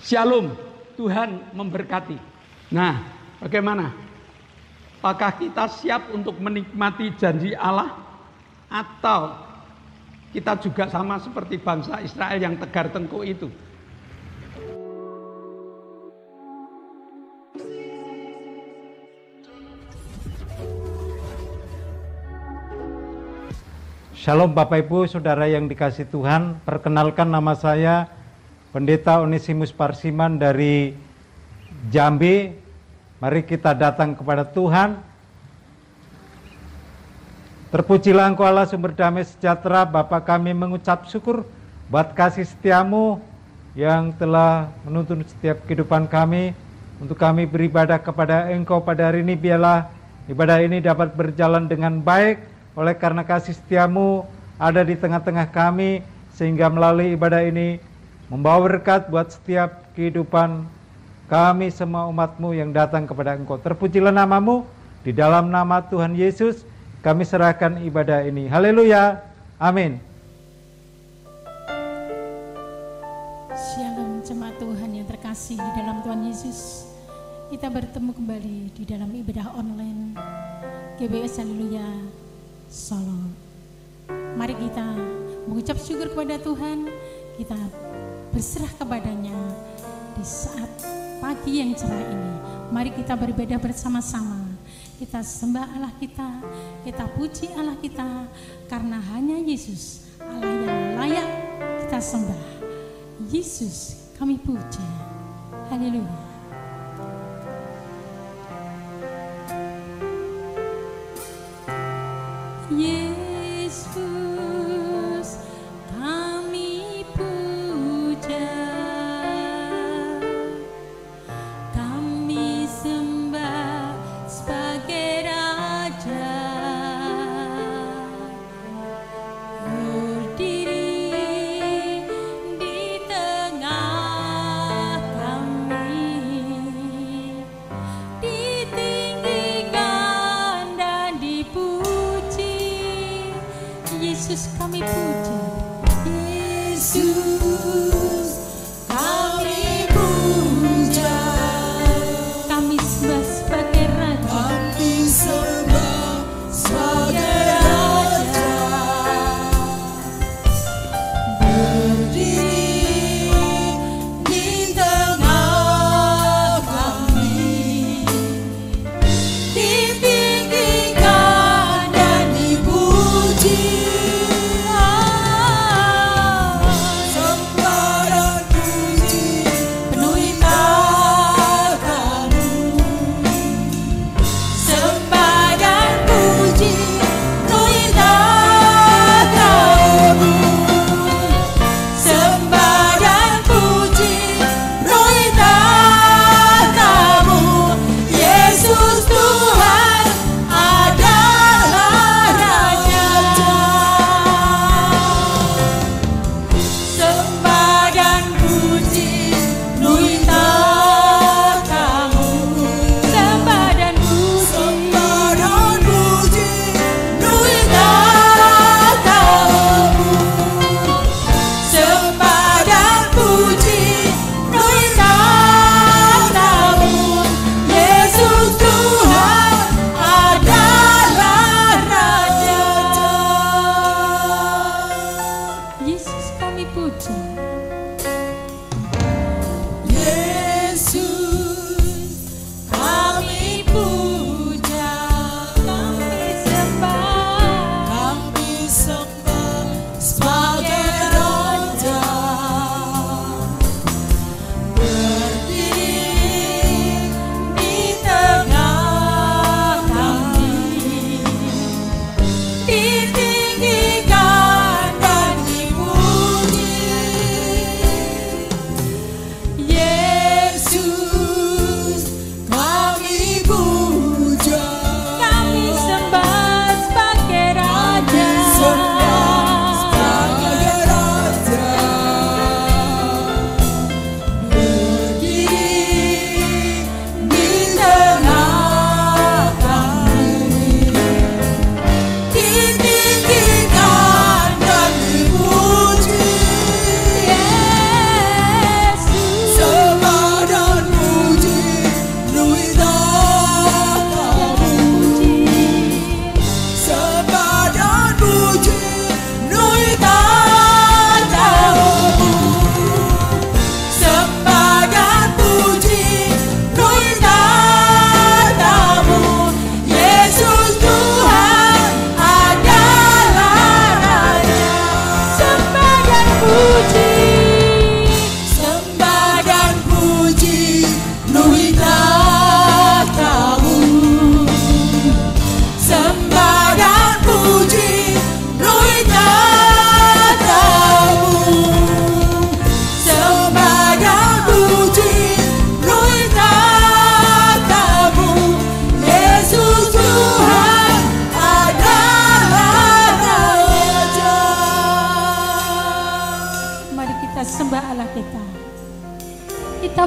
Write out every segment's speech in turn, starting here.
Shalom, Tuhan memberkati. Nah, bagaimana? Apakah kita siap untuk menikmati janji Allah? Atau kita juga sama seperti bangsa Israel yang tegar tengkuk itu? Shalom Bapak Ibu, Saudara yang dikasihi Tuhan. Perkenalkan, nama saya Pendeta Onesimus Parsiman dari Jambi. Mari kita datang kepada Tuhan. Terpujilah Engkau Allah sumber damai sejahtera. Bapa, kami mengucap syukur buat kasih setiamu yang telah menuntun setiap kehidupan kami. Untuk kami beribadah kepada Engkau pada hari ini, biarlah ibadah ini dapat berjalan dengan baik. Oleh karena kasih setiamu ada di tengah-tengah kami, sehingga melalui ibadah ini membawa berkat buat setiap kehidupan kami semua umat-Mu yang datang kepada Engkau. Terpujilah nama-Mu, di dalam nama Tuhan Yesus kami serahkan ibadah ini. Haleluya, amin. Shalom jemaat Tuhan yang terkasih di dalam Tuhan Yesus. Kita bertemu kembali di dalam ibadah online GBS Haleluya Solo. Mari kita mengucap syukur kepada Tuhan. Kita berserah kepadanya di saat pagi yang cerah ini. Mari kita beribadah bersama-sama. Kita sembah Allah kita, kita puji Allah kita, karena hanya Yesus Allah yang layak kita sembah. Yesus kami puja. Haleluya. Yesus kami puja, kami sembah sebagai Raja, berdiri di tengah kami, ditinggikan dan dipuji. Yesus kami puja, Yesus kami puja, kami sembah sebagai Raja, kami sembah sebagai Raja, berdiri di tengah kami, ditinggikan dan dipuji.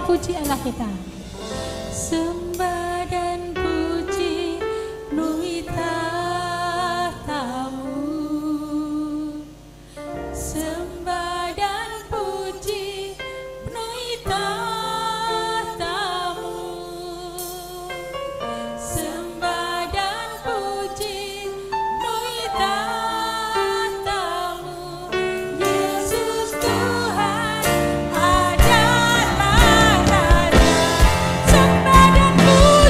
puji Allah kita. Sembah dan puji penuhi tahtamu. Sembah dan puji penuhi tahtamu. Sembah dan puji penuhi tahtamu. Yesus Tuhan adalah Raja. Sembah dan puji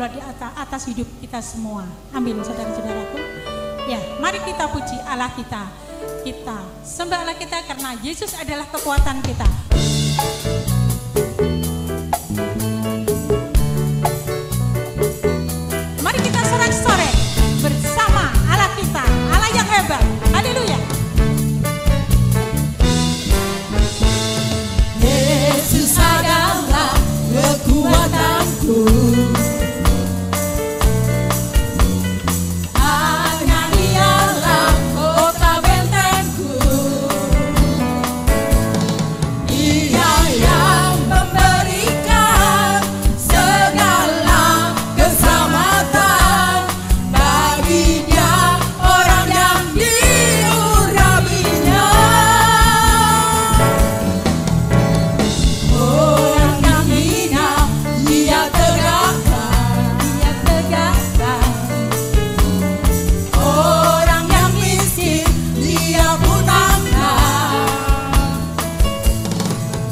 berbuat di atas hidup kita semua. Amin, saudara-saudaraku. Ya, mari kita puji Allah kita. Kita sembah Allah kita karena Yesus adalah kekuatan kita. Mari kita sorak-sorai bersama Allah kita, Allah yang hebat. Haleluya. Yesus adalah kekuatanku. Hanya Dialah kota bentengku. Dia yang memberikan segala keselamatan bagi dia orang yang diurapinya. Orang yang hina dia tegakkan, orang yang miskin dia punahkan.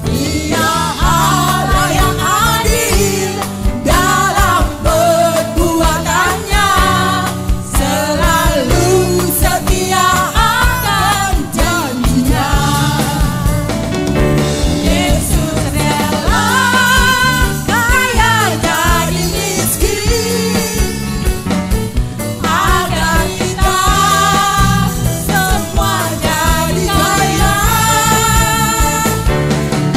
Dia Allah yang adil dalam perbuatannya, selalu setia akan janjinya. Yesus rela kaya jadi miskin, agar kita semua jadi kaya.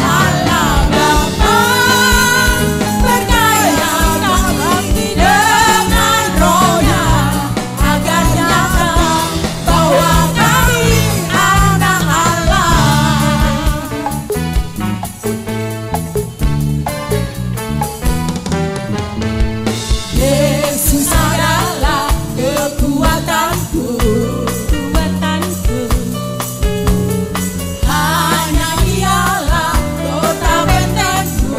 Allah Bapa berkaya kami dengan Roh-Nya, agar nyata bahwa kami anak Allah. Yesus adalah kekuatanku. Hanya Dialah kota bentengku.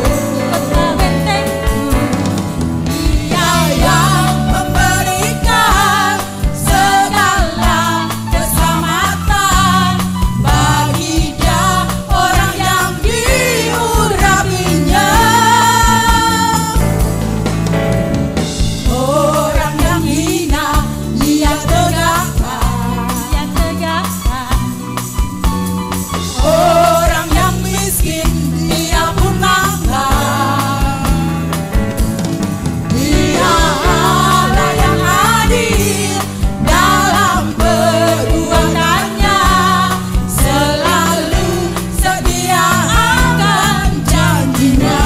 Dia yang memberikan segala keselamatan bagi dia orang yang diurapinya. Orang yang hina dia tegakkan, orang yang miskin dia punahkan. Dia Allah yang adil dalam perbuatannya, selalu setia akan janjinya.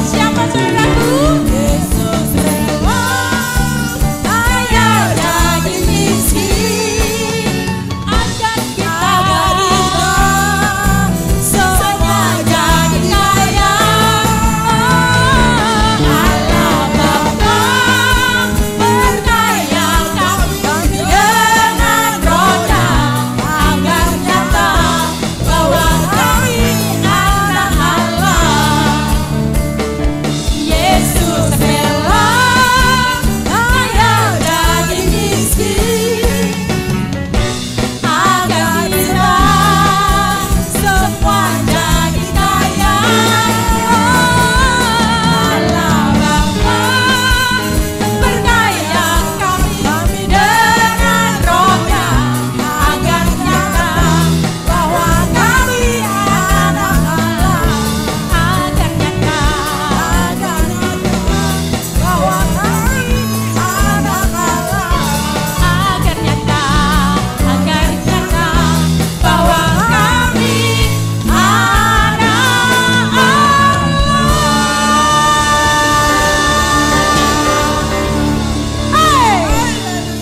Siapa saudaraku? Yesus rela kaya jadi miskin, agar kita semua jadi kaya. Allah Bapa berkaya kami dengan Roh-Nya, agar nyata bahwa kami anak Allah. Yesus rela kaya jadi miskin, agar kita semua jadi kaya. Allah Bapa berkaya kami dengan Roh-Nya, agar nyata bahwa kami anak Allah. Agar nyata bahwa kami anak Allah. Agar nyata bahwa kami anak Allah.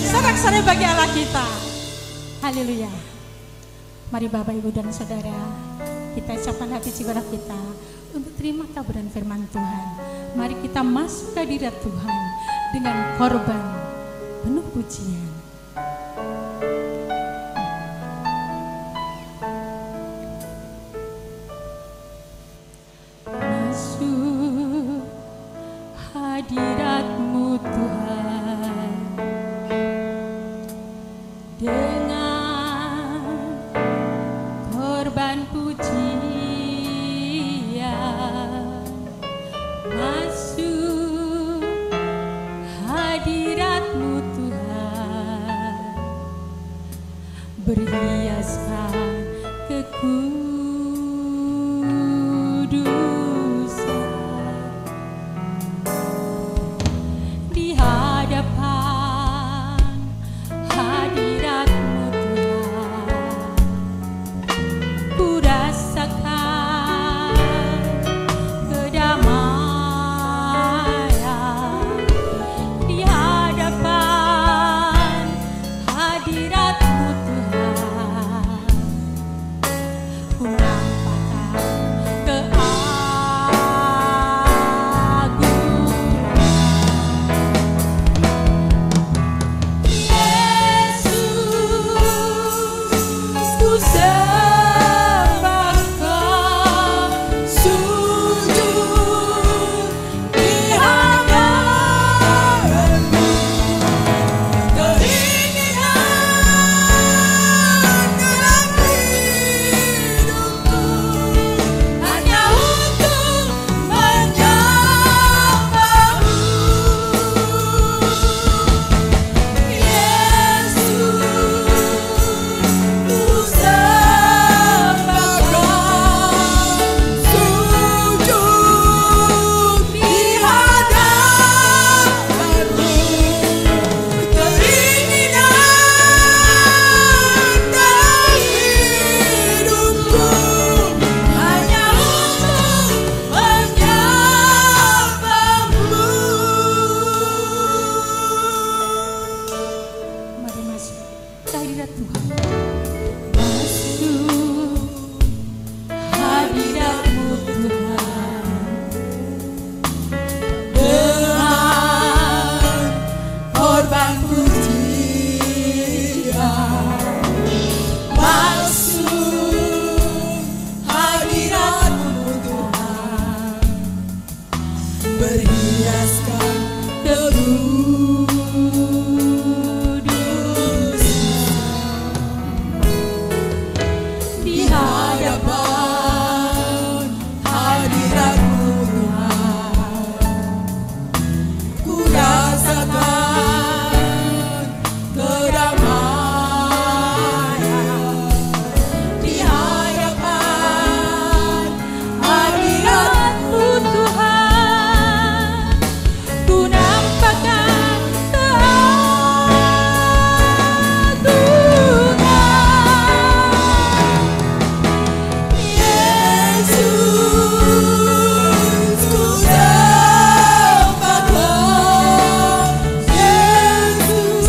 Sorak-sorai bagi Allah kita. Haleluya. Mari Bapak, Ibu, dan Saudara, kita siapkan hati jiwa kita untuk terima taburan firman Tuhan. Mari kita masuk ke hadirat Tuhan dengan korban penuh pujian. Masuk hadirat-Mu Tuhan dengan korban pujian. Masuk berhiaskan kekudusan di hadapan hadirat-Mu Tuhan. Ku rasakan kedamaian di hadapan hadirat-Mu Tuhan. Ku nampakkan keagungan Yesus. Ku sembah Kau, sujud di hadapan-Mu. Keinginan dalam hidupku hanya untuk menyembah-Mu. Yesus, ku sembah Kau, sujud di hadapan-Mu. Keinginan dalam hidupku hanya untuk menyembah-Mu. Mari masuk ke hadirat Tuhan. Masuk hadirat-Mu Tuhan dengan korban pujian. Masuk hadirat-Mu Tuhan, berhiaskan kekudusan di hadapan hadirat-Mu Tuhan. Ku rasakan kedamaian di hadapan hadirat-Mu Tuhan. Ku nampakkan keagungan Yesus. Ku sembah Kau, Yesus,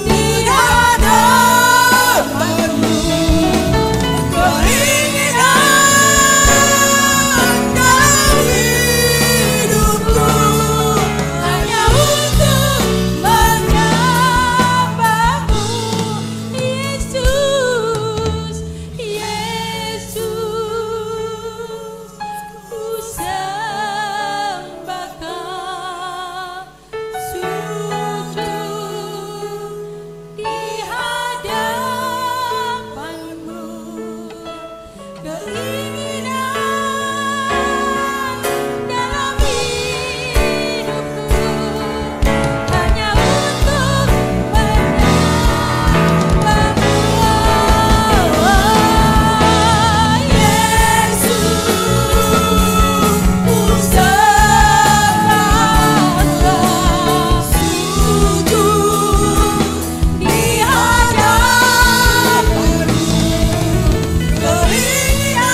di hadapan-Mu. Keinginan dalam hidupku hanya untuk menyembah-Mu. Yesus, Yesus, ku sembah Kau, sujud di hadapan-Mu. Keinginan dalam hidupku hanya untuk menyembah-Mu. Yesus, ku sembah Kau, sujud di hadapan-Mu. Keinginan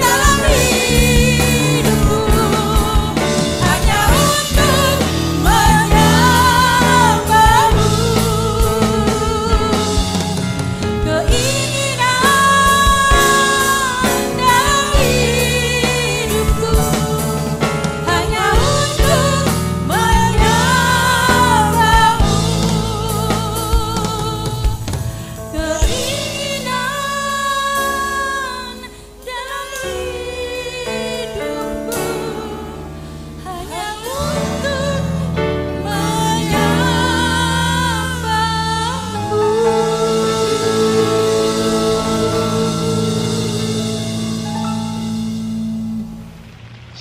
dalam hidupku hanya untuk menyembah-Mu. Keinginan dalam hidupku hanya untuk menyembah-Mu. Keinginan dalam hidupku hanya untuk menyembah-Mu.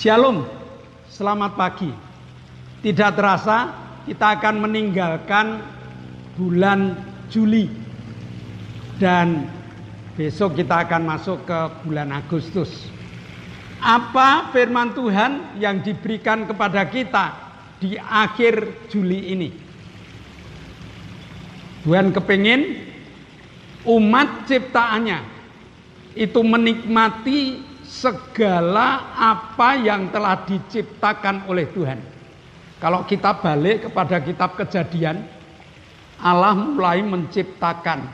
Shalom, selamat pagi. Tidak terasa kita akan meninggalkan bulan Juli. Dan besok kita akan masuk ke bulan Agustus. Apa firman Tuhan yang diberikan kepada kita di akhir Juli ini? Tuhan kepingin umat ciptaannya itu menikmati segala apa yang telah diciptakan oleh Tuhan. Kalau kita balik kepada kitab Kejadian, Allah mulai menciptakan,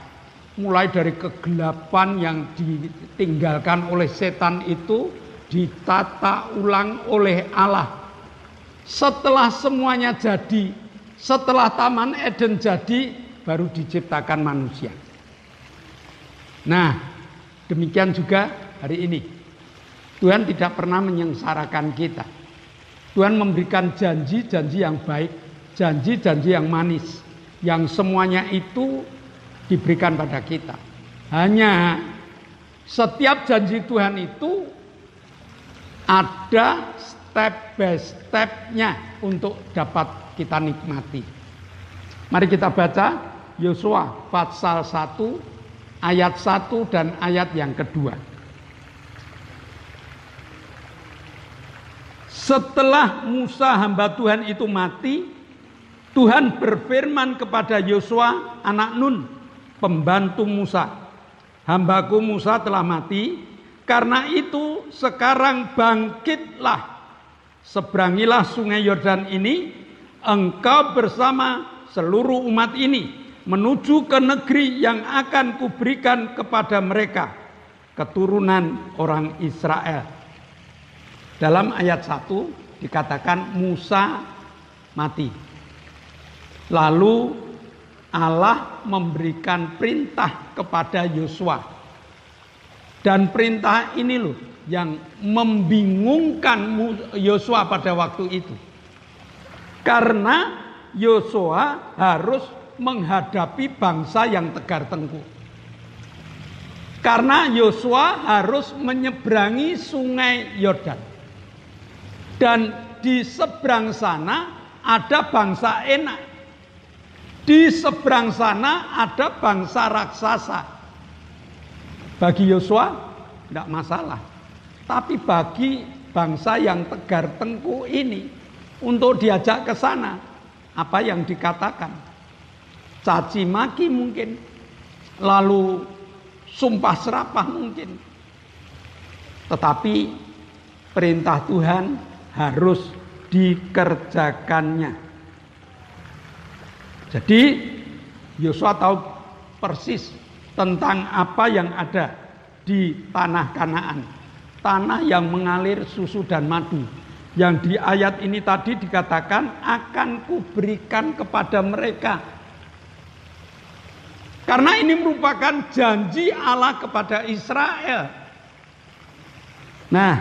mulai dari kegelapan yang ditinggalkan oleh setan itu ditata ulang oleh Allah. Setelah semuanya jadi, setelah Taman Eden jadi, baru diciptakan manusia. Nah, demikian juga hari ini. Tuhan tidak pernah menyengsarakan kita. Tuhan memberikan janji-janji yang baik, janji-janji yang manis, yang semuanya itu diberikan pada kita. Hanya setiap janji Tuhan itu ada step by step-nya untuk dapat kita nikmati. Mari kita baca Yosua pasal 1 ayat 1 dan ayat yang kedua. Setelah Musa hamba Tuhan itu mati, Tuhan berfirman kepada Yosua anak Nun, pembantu Musa, hambaku Musa telah mati, karena itu sekarang bangkitlah, seberangilah sungai Yordan ini, engkau bersama seluruh umat ini menuju ke negeri yang akan kuberikan kepada mereka, keturunan orang Israel. Dalam ayat 1 dikatakan Musa mati. Lalu Allah memberikan perintah kepada Yosua. Dan perintah ini loh yang membingungkan Yosua pada waktu itu. Karena Yosua harus menghadapi bangsa yang tegar tengkuk. Karena Yosua harus menyeberangi sungai Yordan. Dan di seberang sana ada bangsa Enak. Di seberang sana ada bangsa raksasa. Bagi Yosua tidak masalah. Tapi bagi bangsa yang tegar tengkuk ini, untuk diajak ke sana, apa yang dikatakan? Caci maki mungkin. Lalu sumpah serapah mungkin. Tetapi perintah Tuhan harus dikerjakannya. Jadi Yosua tahu persis tentang apa yang ada di tanah Kanaan, tanah yang mengalir susu dan madu, yang di ayat ini tadi dikatakan akan kuberikan kepada mereka. Karena ini merupakan janji Allah kepada Israel. Nah,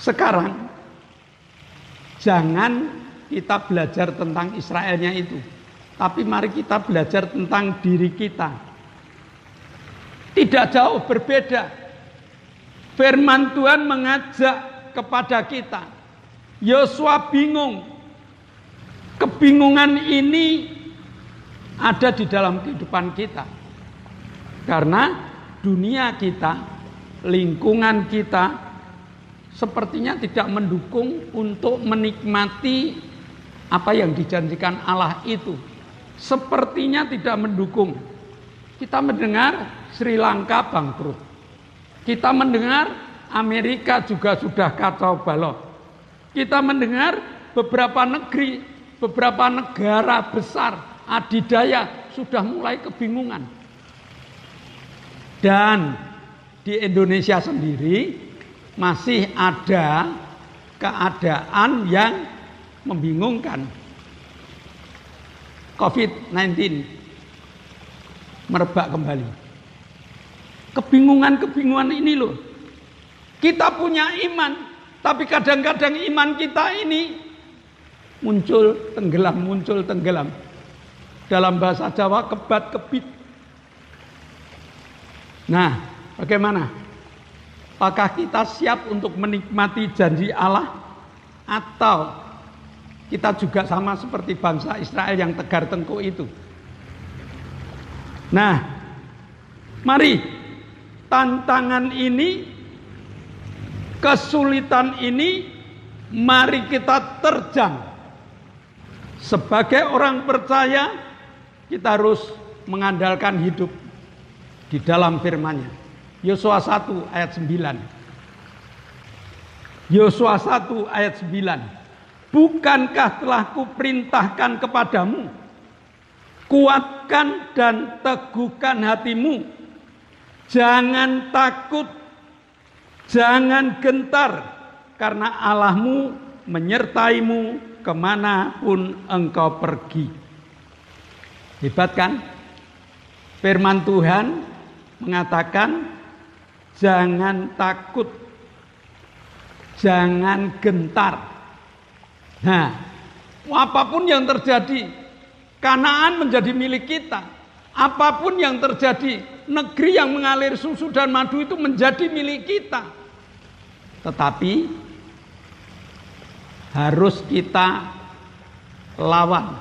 sekarang jangan kita belajar tentang Israelnya itu, tapi mari kita belajar tentang diri kita. Tidak jauh berbeda. Firman Tuhan mengajak kepada kita. Yosua bingung. Kebingungan ini ada di dalam kehidupan kita. Karena dunia kita, lingkungan kita sepertinya tidak mendukung untuk menikmati apa yang dijanjikan Allah itu. Sepertinya tidak mendukung. Kita mendengar Sri Lanka bangkrut. Kita mendengar Amerika juga sudah kacau balau. Kita mendengar beberapa negeri, beberapa negara besar adidaya sudah mulai kebingungan. Dan di Indonesia sendiri masih ada keadaan yang membingungkan. COVID-19 merebak kembali. Kebingungan-kebingungan ini loh. Kita punya iman, tapi kadang-kadang iman kita ini muncul tenggelam. Dalam bahasa Jawa kebat-kebit. Nah, bagaimana? Apakah kita siap untuk menikmati janji Allah? Atau kita juga sama seperti bangsa Israel yang tegar tengkuk itu? Nah, mari tantangan ini, kesulitan ini, mari kita terjang. Sebagai orang percaya, kita harus mengandalkan hidup di dalam firman-Nya. Yosua 1 ayat 9. Yosua 1 ayat 9. Bukankah telah kuperintahkan kepadamu, kuatkan dan teguhkan hatimu, jangan takut, jangan gentar, karena Allahmu menyertaimu kemanapun engkau pergi. Hebat kan? Firman Tuhan mengatakan jangan takut, jangan gentar. Nah, apapun yang terjadi, Kanaan menjadi milik kita. Apapun yang terjadi, negeri yang mengalir susu dan madu itu menjadi milik kita. Tetapi harus kita lawan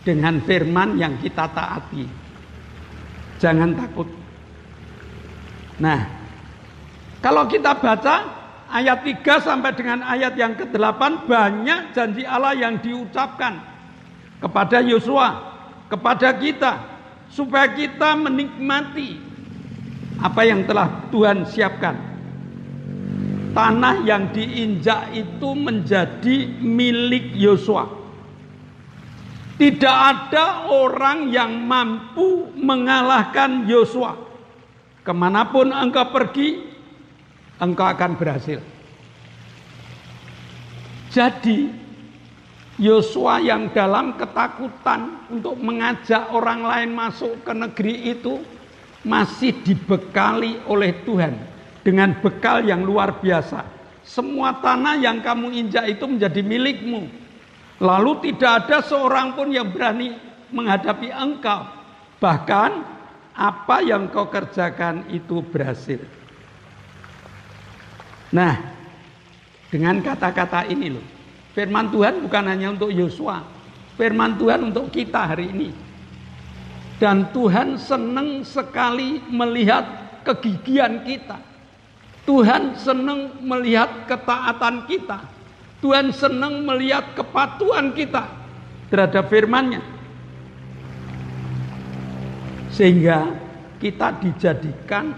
dengan firman yang kita taati. Jangan takut. Nah, kalau kita baca ayat 3 sampai dengan ayat yang ke-8, banyak janji Allah yang diucapkan kepada Yosua, kepada kita, supaya kita menikmati apa yang telah Tuhan siapkan. Tanah yang diinjak itu menjadi milik Yosua. Tidak ada orang yang mampu mengalahkan Yosua. Kemanapun engkau pergi, engkau akan berhasil. Jadi Yosua yang dalam ketakutan untuk mengajak orang lain masuk ke negeri itu masih dibekali oleh Tuhan dengan bekal yang luar biasa. Semua tanah yang kamu injak itu menjadi milikmu. Lalu tidak ada seorang pun yang berani menghadapi engkau. Bahkan apa yang kau kerjakan itu berhasil. Nah, dengan kata-kata ini loh, firman Tuhan bukan hanya untuk Yosua, firman Tuhan untuk kita hari ini. Dan Tuhan senang sekali melihat kegigihan kita. Tuhan senang melihat ketaatan kita. Tuhan senang melihat kepatuhan kita terhadap firman-Nya. Sehingga kita dijadikan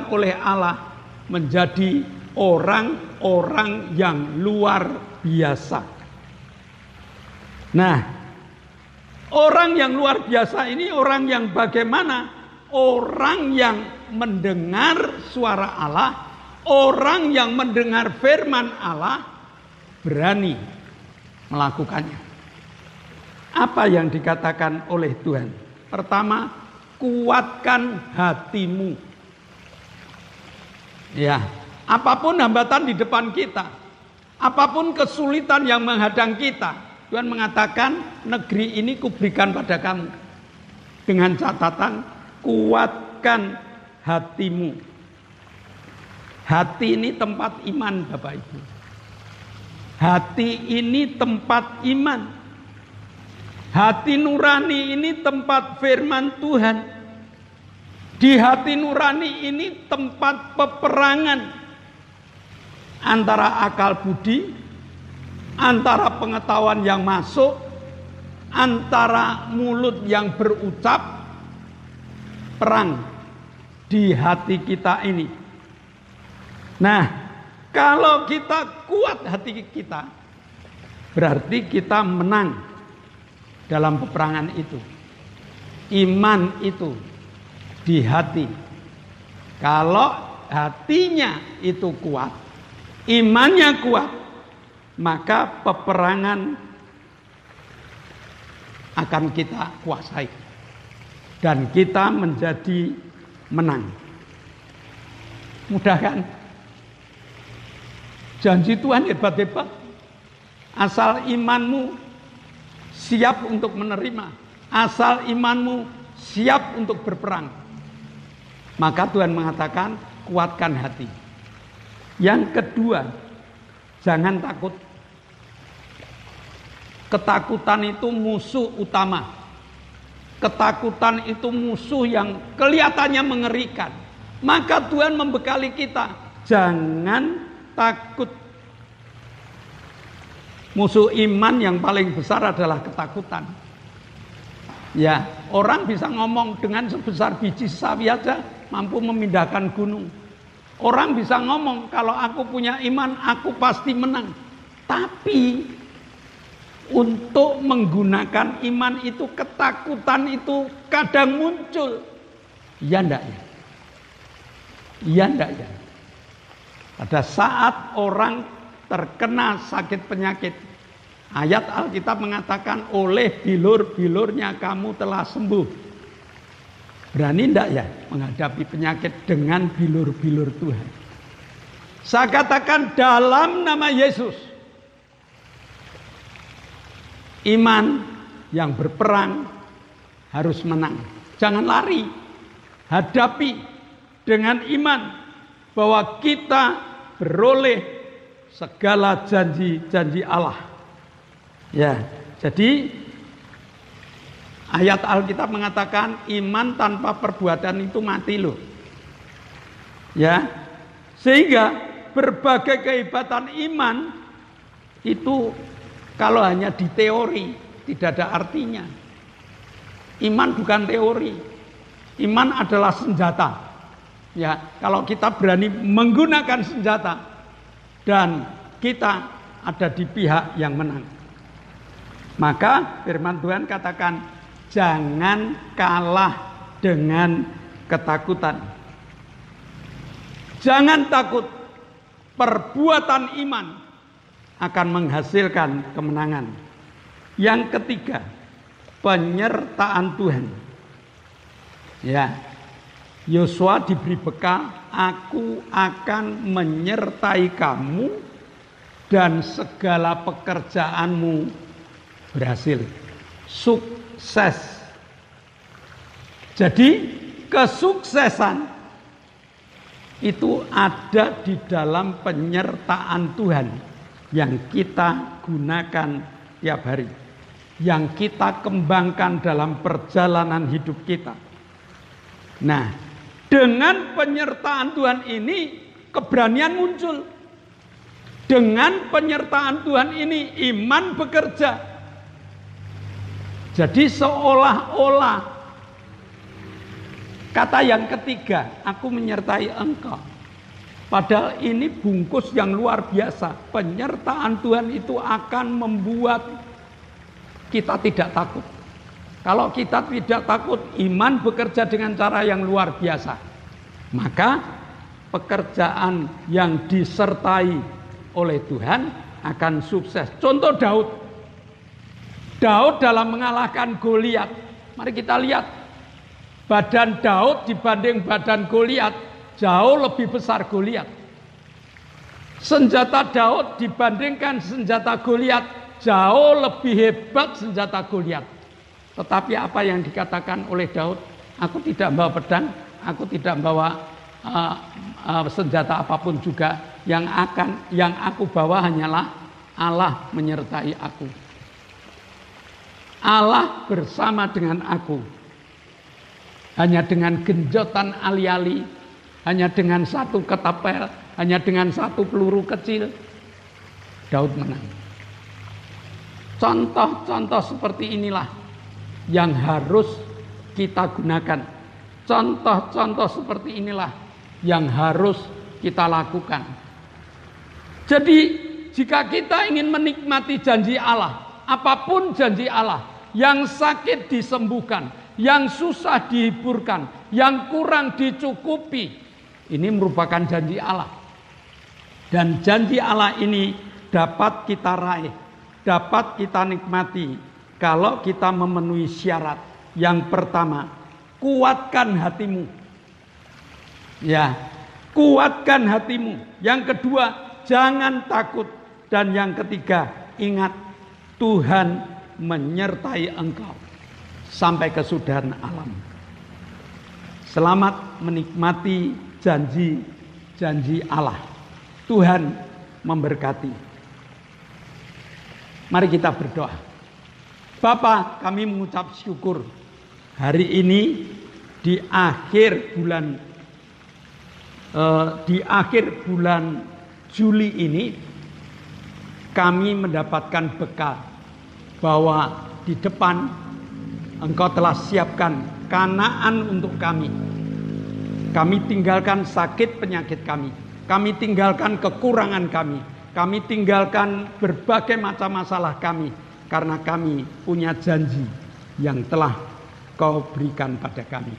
oleh Allah menjadi orang-orang yang luar biasa. Nah, orang yang luar biasa ini orang yang bagaimana? Orang yang mendengar suara Allah, orang yang mendengar firman Allah, berani melakukannya. Apa yang dikatakan oleh Tuhan? Pertama, kuatkan hatimu. Ya, apapun hambatan di depan kita, apapun kesulitan yang menghadang kita, Tuhan mengatakan negeri ini kuberikan pada kamu. Dengan catatan, kuatkan hatimu. Hati ini tempat iman, Bapak Ibu. Hati ini tempat iman. Hati nurani ini tempat firman Tuhan. Di hati nurani ini tempat peperangan antara akal budi, antara pengetahuan yang masuk, antara mulut yang berucap. Perang di hati kita ini. Nah, kalau kita kuat hati kita, berarti kita menang dalam peperangan itu. Iman itu di hati. Kalau hatinya itu kuat, imannya kuat, maka peperangan akan kita kuasai. Dan kita menjadi menang. Mudah kan? Janji Tuhan hebat-hebat. Asal imanmu siap untuk menerima. Asal imanmu siap untuk berperang. Maka Tuhan mengatakan, kuatkan hati. Yang kedua, jangan takut. Ketakutan itu musuh utama. Ketakutan itu musuh yang kelihatannya mengerikan. Maka Tuhan membekali kita, jangan takut. Musuh iman yang paling besar adalah ketakutan. Ya, orang bisa ngomong dengan sebesar biji sawi aja mampu memindahkan gunung. Orang bisa ngomong, kalau aku punya iman, aku pasti menang. Tapi untuk menggunakan iman itu, ketakutan itu kadang muncul. Iya enggak ya? Iya enggak ya? Pada saat orang terkena sakit penyakit, ayat Alkitab mengatakan oleh bilur-bilurnya kamu telah sembuh. Berani enggak ya menghadapi penyakit dengan bilur-bilur Tuhan? Saya katakan dalam nama Yesus, iman yang berperang harus menang. Jangan lari. Hadapi dengan iman bahwa kita beroleh segala janji-janji Allah. Ya, jadi ayat Alkitab mengatakan iman tanpa perbuatan itu mati loh. Ya. Sehingga berbagai kehebatan iman itu kalau hanya di teori tidak ada artinya. Iman bukan teori. Iman adalah senjata. Ya, kalau kita berani menggunakan senjata dan kita ada di pihak yang menang. Maka firman Tuhan katakan jangan kalah dengan ketakutan. Jangan takut. Perbuatan iman akan menghasilkan kemenangan. Yang ketiga, penyertaan Tuhan. Ya, Yosua diberi bekal, aku akan menyertai kamu dan segala pekerjaanmu berhasil. Sukses. Jadi kesuksesan itu ada di dalam penyertaan Tuhan yang kita gunakan tiap hari, yang kita kembangkan dalam perjalanan hidup kita. Nah, dengan penyertaan Tuhan ini keberanian muncul. Dengan penyertaan Tuhan ini iman bekerja. Jadi seolah-olah kata yang ketiga, aku menyertai engkau. Padahal ini bungkus yang luar biasa. Penyertaan Tuhan itu akan membuat kita tidak takut. Kalau kita tidak takut, iman bekerja dengan cara yang luar biasa. Maka pekerjaan yang disertai oleh Tuhan akan sukses. Contoh Daud. Daud dalam mengalahkan Goliat. Mari kita lihat. Badan Daud dibanding badan Goliat jauh lebih besar Goliat. Senjata Daud dibandingkan senjata Goliat jauh lebih hebat senjata Goliat. Tetapi apa yang dikatakan oleh Daud? Aku tidak membawa pedang, aku tidak membawa senjata apapun juga. Yang aku bawa hanyalah Allah menyertai aku. Allah bersama dengan aku. Hanya dengan genjotan alih-alih, hanya dengan satu ketapel, hanya dengan satu peluru kecil, Daud menang. Contoh-contoh seperti inilah yang harus kita gunakan. Contoh-contoh seperti inilah yang harus kita lakukan. Jadi jika kita ingin menikmati janji Allah, apapun janji Allah, yang sakit disembuhkan, yang susah dihiburkan, yang kurang dicukupi, ini merupakan janji Allah. Dan janji Allah ini dapat kita raih, dapat kita nikmati kalau kita memenuhi syarat. Yang pertama, kuatkan hatimu. Ya, kuatkan hatimu. Yang kedua, jangan takut. Dan yang ketiga, ingat Tuhan menyertai engkau sampai kesudahan alam. Selamat menikmati janji-janji Allah. Tuhan memberkati. Mari kita berdoa. Bapa, kami mengucap syukur hari ini di akhir bulan Juli ini kami mendapatkan bekal bahwa di depan Engkau telah siapkan Kanaan untuk kami. Kami tinggalkan sakit penyakit kami. Kami tinggalkan kekurangan kami. Kami tinggalkan berbagai macam masalah kami. Karena kami punya janji yang telah Kau berikan pada kami.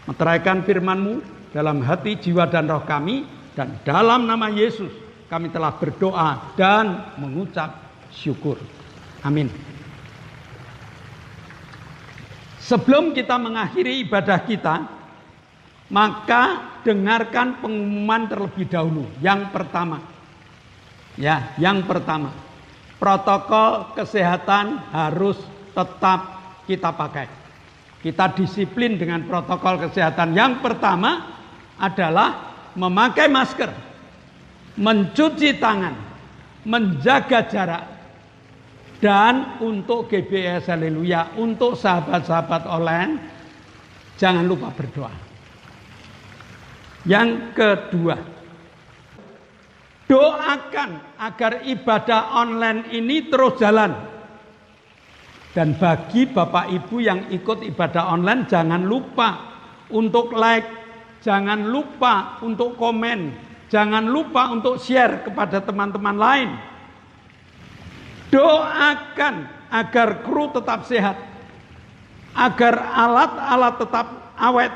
Meteraikan firman-Mu dalam hati, jiwa, dan roh kami. Dan dalam nama Yesus kami telah berdoa dan mengucap syukur. Amin. Sebelum kita mengakhiri ibadah kita, maka dengarkan pengumuman terlebih dahulu. Yang pertama, protokol kesehatan harus tetap kita pakai. Kita disiplin dengan protokol kesehatan. Yang pertama adalah memakai masker, mencuci tangan, menjaga jarak. Dan untuk GBS Haleluya, untuk sahabat-sahabat online, jangan lupa berdoa. Yang kedua, doakan agar ibadah online ini terus jalan. Dan bagi Bapak Ibu yang ikut ibadah online, jangan lupa untuk like, jangan lupa untuk komen, jangan lupa untuk share kepada teman-teman lain. Doakan agar kru tetap sehat, agar alat-alat tetap awet,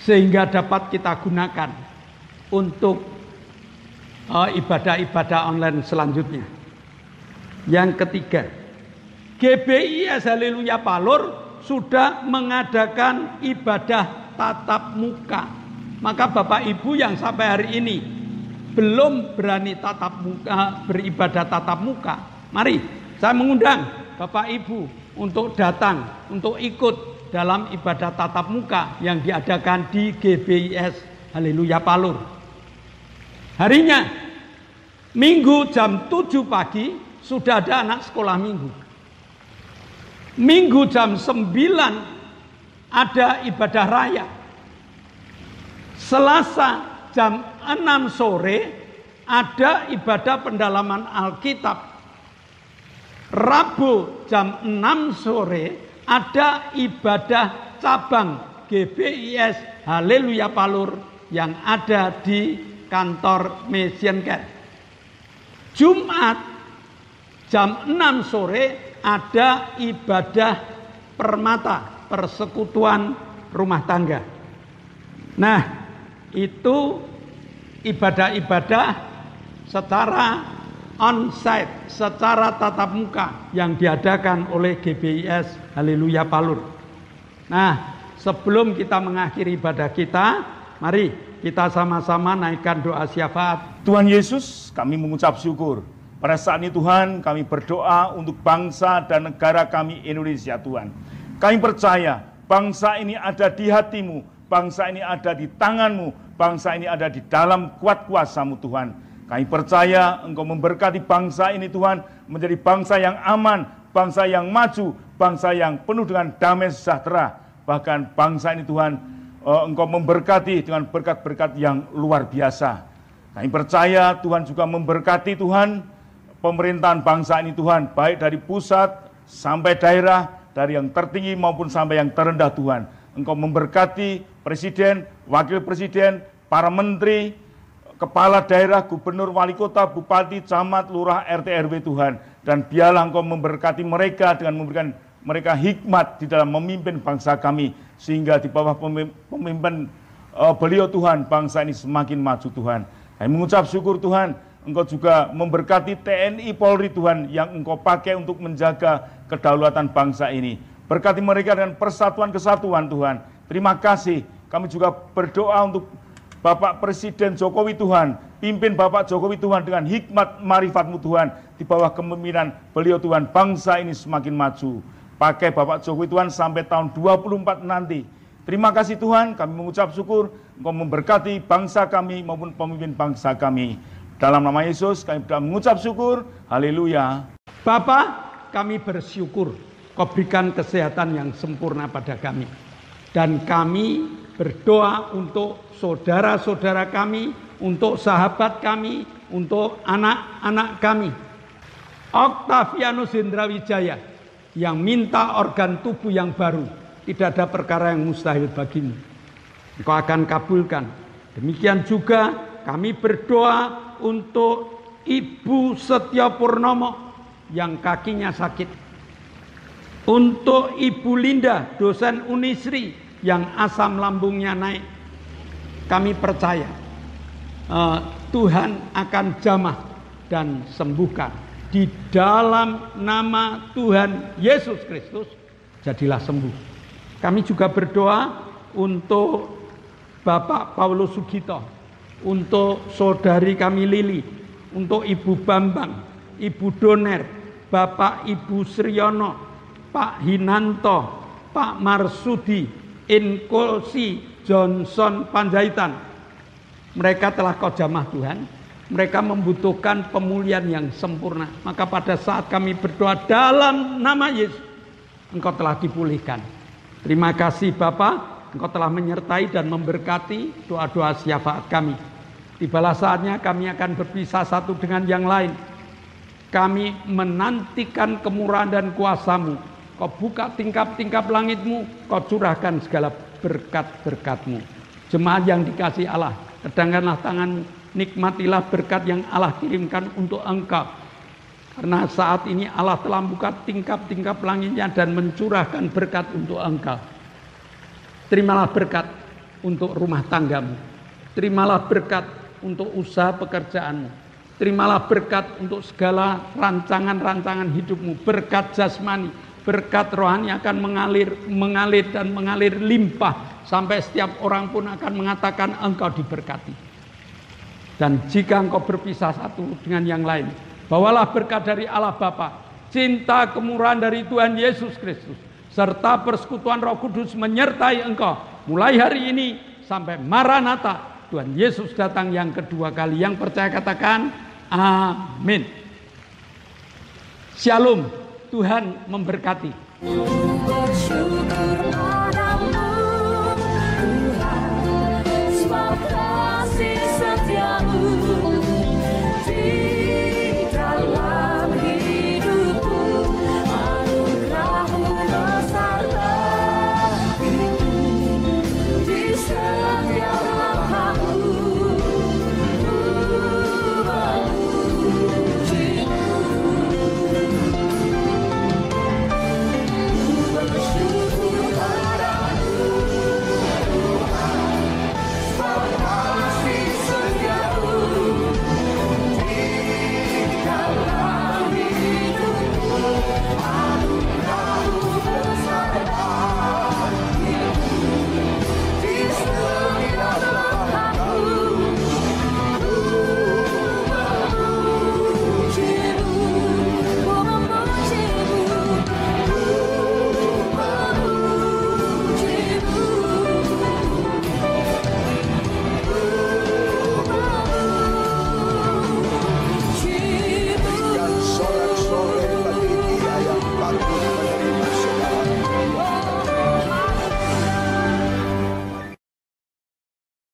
sehingga dapat kita gunakan untuk ibadah-ibadah online selanjutnya. Yang ketiga, GBIS Haleluya Palur sudah mengadakan ibadah tatap muka. Maka Bapak Ibu yang sampai hari ini belum berani beribadah tatap muka, mari saya mengundang Bapak Ibu untuk datang, untuk ikut dalam ibadah tatap muka yang diadakan di GBIS Haleluya Palur. Harinya Minggu jam 7 pagi sudah ada anak sekolah minggu. Minggu jam 9 ada ibadah raya. Selasa jam 6 sore ada ibadah pendalaman Alkitab. Rabu jam 6 sore ada ibadah cabang GBIS Haleluya Palur yang ada di kantor Mission Care. Jumat jam 6 sore ada ibadah permata, persekutuan rumah tangga. Nah, itu ibadah-ibadah secara on-site, secara tatap muka yang diadakan oleh GBIS Haleluya Palur. Nah, sebelum kita mengakhiri ibadah kita, mari kita sama-sama naikkan doa syafaat. Tuhan Yesus, kami mengucap syukur. Pada saat ini Tuhan, kami berdoa untuk bangsa dan negara kami Indonesia Tuhan. Kami percaya bangsa ini ada di hati-Mu, bangsa ini ada di tangan-Mu, bangsa ini ada di dalam kuat kuasa-Mu Tuhan. Kami percaya Engkau memberkati bangsa ini Tuhan, menjadi bangsa yang aman, bangsa yang maju, bangsa yang penuh dengan damai sejahtera. Bahkan bangsa ini Tuhan, Engkau memberkati dengan berkat-berkat yang luar biasa. Kami percaya Tuhan juga memberkati Tuhan, pemerintahan bangsa ini Tuhan, baik dari pusat sampai daerah, dari yang tertinggi maupun sampai yang terendah Tuhan. Engkau memberkati presiden, wakil presiden, para menteri, kepala daerah, gubernur, wali kota, bupati, camat, lurah, RT, RW Tuhan. Dan biarlah Engkau memberkati mereka dengan memberikan mereka hikmat di dalam memimpin bangsa kami. Sehingga di bawah pemimpin beliau Tuhan, bangsa ini semakin maju Tuhan. Kami mengucap syukur Tuhan, Engkau juga memberkati TNI Polri Tuhan yang Engkau pakai untuk menjaga kedaulatan bangsa ini. Berkati mereka dengan persatuan kesatuan Tuhan. Terima kasih. Kami juga berdoa untuk Bapak Presiden Jokowi Tuhan. Pimpin Bapak Jokowi Tuhan dengan hikmat marifat-Mu Tuhan. Di bawah kepemimpinan beliau Tuhan, bangsa ini semakin maju. Pakai Bapak Jokowi Tuhan sampai tahun 24 nanti. Terima kasih Tuhan, kami mengucap syukur. Engkau memberkati bangsa kami maupun pemimpin bangsa kami. Dalam nama Yesus kami mengucap syukur. Haleluya. Bapa, kami bersyukur Kau berikan kesehatan yang sempurna pada kami. Dan kami berdoa untuk saudara-saudara kami, untuk sahabat kami, untuk anak-anak kami. Octavianus Hendrawijaya yang minta organ tubuh yang baru. Tidak ada perkara yang mustahil bagimu. Engkau akan kabulkan. Demikian juga kami berdoa untuk Ibu Setia Purnomo yang kakinya sakit. Untuk Ibu Linda, dosen Unisri yang asam lambungnya naik. Kami percaya Tuhan akan jamah dan sembuhkan. Di dalam nama Tuhan Yesus Kristus, jadilah sembuh. Kami juga berdoa untuk Bapak Paulus Sugito, untuk saudari kami Lili, untuk Ibu Bambang, Ibu Doner, Bapak Ibu Sriono, Pak Hinanto, Pak Marsudi, Inkolsi, Johnson Panjaitan. Mereka telah Kau jamah Tuhan. Mereka membutuhkan pemulihan yang sempurna. Maka pada saat kami berdoa dalam nama Yesus, Engkau telah dipulihkan. Terima kasih Bapa, Engkau telah menyertai dan memberkati doa-doa syafaat kami. Tibalah saatnya kami akan berpisah satu dengan yang lain. Kami menantikan kemurahan dan kuasa-Mu. Kau buka tingkap-tingkap langit-Mu, Kau curahkan segala berkat-berkat-Mu. Jemaat yang dikasihi Allah, kedangkanlah tangan-Mu, nikmatilah berkat yang Allah kirimkan untuk engkau. Karena saat ini Allah telah buka tingkap-tingkap langitnya dan mencurahkan berkat untuk engkau. Terimalah berkat untuk rumah tanggamu. Terimalah berkat untuk usaha pekerjaanmu. Terimalah berkat untuk segala rancangan-rancangan hidupmu. Berkat jasmani, berkat rohani akan mengalir dan mengalir limpah. Sampai setiap orang pun akan mengatakan engkau diberkati. Dan jika engkau berpisah satu dengan yang lain, bawalah berkat dari Allah Bapa, cinta kemurahan dari Tuhan Yesus Kristus, serta persekutuan Roh Kudus menyertai engkau mulai hari ini sampai Maranatha, Tuhan Yesus datang yang kedua kali. Yang percaya katakan amin. Shalom, Tuhan memberkati. Bersyukur